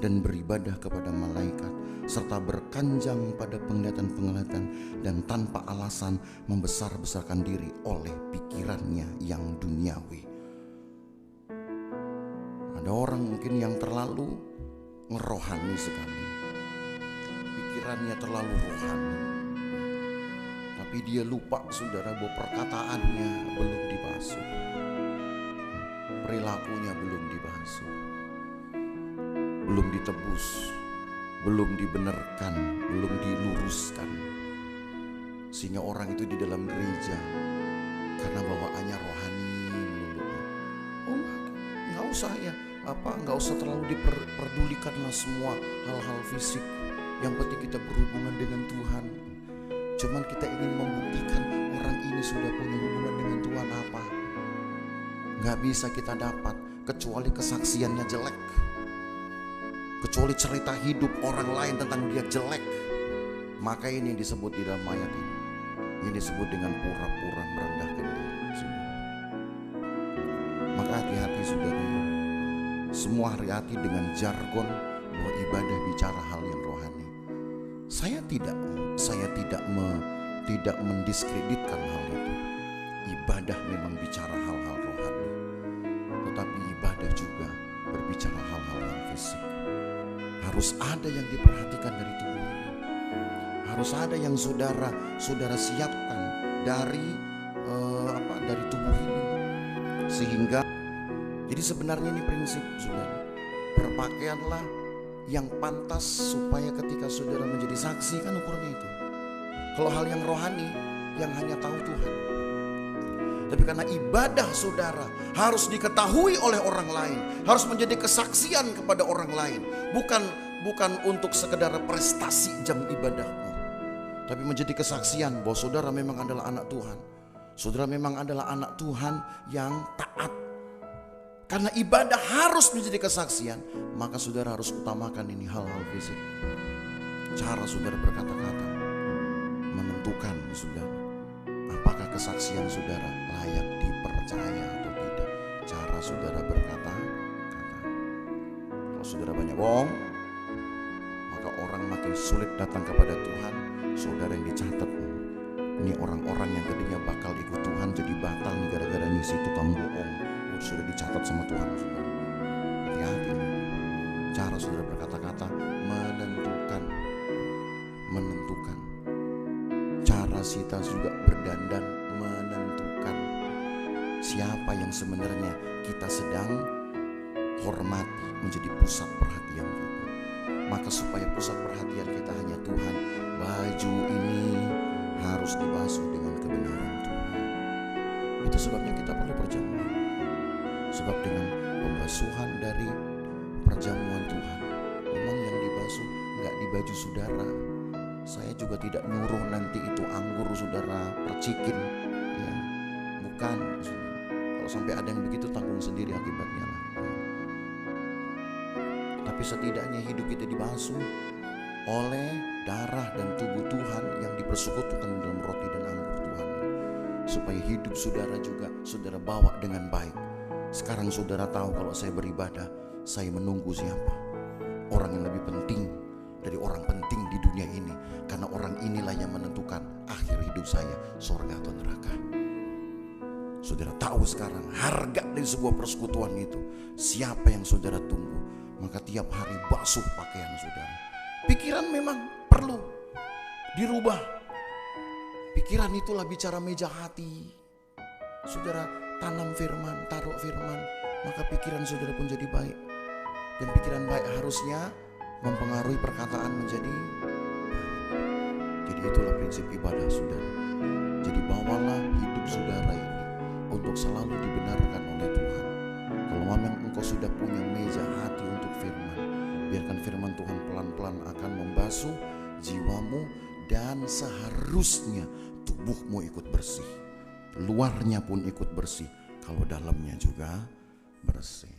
dan beribadah kepada malaikat, serta berkanjang pada penglihatan-penglihatan, dan tanpa alasan membesar-besarkan diri oleh pikirannya yang duniawi. Ada orang mungkin yang terlalu ngerohani sekali, pikirannya terlalu rohani, tapi dia lupa saudara bahwa perkataannya belum dibasuh, perilakunya belum dibasuh, belum ditebus, belum dibenarkan, belum diluruskan. Sehingga orang itu di dalam gereja karena bawaannya rohani melulu. Oh nggak usah ya, nggak usah terlalu diperdulikanlah semua hal-hal fisik. Yang penting kita berhubungan dengan Tuhan. Cuman kita ingin membuktikan orang ini sudah punya hubungan dengan Tuhan apa? Nggak bisa kita dapat kecuali kesaksiannya jelek, kecuali cerita hidup orang lain tentang dia jelek. Maka ini disebut di dalam ayat ini. Ini disebut dengan pura-pura merendahkan diri. Maka hati-hati saudara. Semua hati-hati dengan jargon bahwa ibadah bicara hal yang rohani. Saya tidak mendiskreditkan hal itu. Ibadah memang bicara hal-hal rohani. Tetapi ibadah juga berbicara hal-hal yang fisik. Harus ada yang diperhatikan dari tubuh ini. Harus ada yang saudara siapkan dari tubuh ini. Sehingga jadi sebenarnya ini prinsip saudara. Berpakaianlah yang pantas supaya ketika saudara menjadi saksi, kan ukurnya itu. Kalau hal yang rohani yang hanya tahu Tuhan. Tapi karena ibadah saudara harus diketahui oleh orang lain, harus menjadi kesaksian kepada orang lain, bukan untuk sekedar prestasi jam ibadahmu, tapi menjadi kesaksian bahwa saudara memang adalah anak Tuhan. Saudara memang adalah anak Tuhan yang taat. Karena ibadah harus menjadi kesaksian, maka saudara harus utamakan ini hal-hal fisik. Cara saudara berkata-kata menentukan saudara apakah kesaksian saudara layak dipercaya atau tidak. Cara saudara berkata-kata. Kalau saudara banyak bohong, maka orang makin sulit datang kepada Tuhan. Saudara yang dicatat, ini orang-orang yang tadinya bakal ikut Tuhan jadi batal nih gara-gara nih si tukang bohong. Sudah dicatat sama Tuhan saudara. Hati-hati. Cara saudara berkata-kata menentukan. Cara kita juga berdandan menentukan siapa yang sebenarnya kita sedang hormati menjadi pusat perhatian kita. Maka supaya pusat perhatian kita hanya Tuhan, baju ini harus dibasuh dengan kebenaran Tuhan. Itu sebabnya kita perlu perjamuan. Sebab dengan pembasuhan dari perjamuan Tuhan, memang yang dibasuh nggak di baju saudara. Saya juga tidak nyuruh nanti itu anggur saudara percikin, ya. Bukan. Kalau sampai ada yang begitu tanggung sendiri akibatnya lah. Tapi setidaknya hidup kita dibasuh oleh darah dan tubuh Tuhan yang dipersekutukan dalam roti dan anggur Tuhan. Supaya hidup saudara juga saudara bawa dengan baik. Sekarang saudara tahu kalau saya beribadah, saya menunggu siapa? Orang yang lebih penting dari orang penting di dunia ini. Karena orang inilah yang menentukan akhir hidup saya, surga atau neraka. Saudara tahu sekarang harga dari sebuah persekutuan itu. Siapa yang saudara tunggu? Maka tiap hari basuh pakaian saudara. Pikiran memang perlu dirubah. Pikiran itulah bicara meja hati. Saudara tanam firman, taruh firman, maka pikiran saudara pun jadi baik. Dan pikiran baik harusnya mempengaruhi perkataan menjadi baik. Jadi itulah prinsip ibadah saudara. Jadi bawalah hidup saudara ini untuk selalu dibenarkan oleh Tuhan. Kalau memang engkau sudah punya meja hati untuk firman, biarkan firman Tuhan pelan-pelan akan membasuh jiwamu. Dan seharusnya tubuhmu ikut bersih, luarnya pun ikut bersih, kalau dalamnya juga bersih.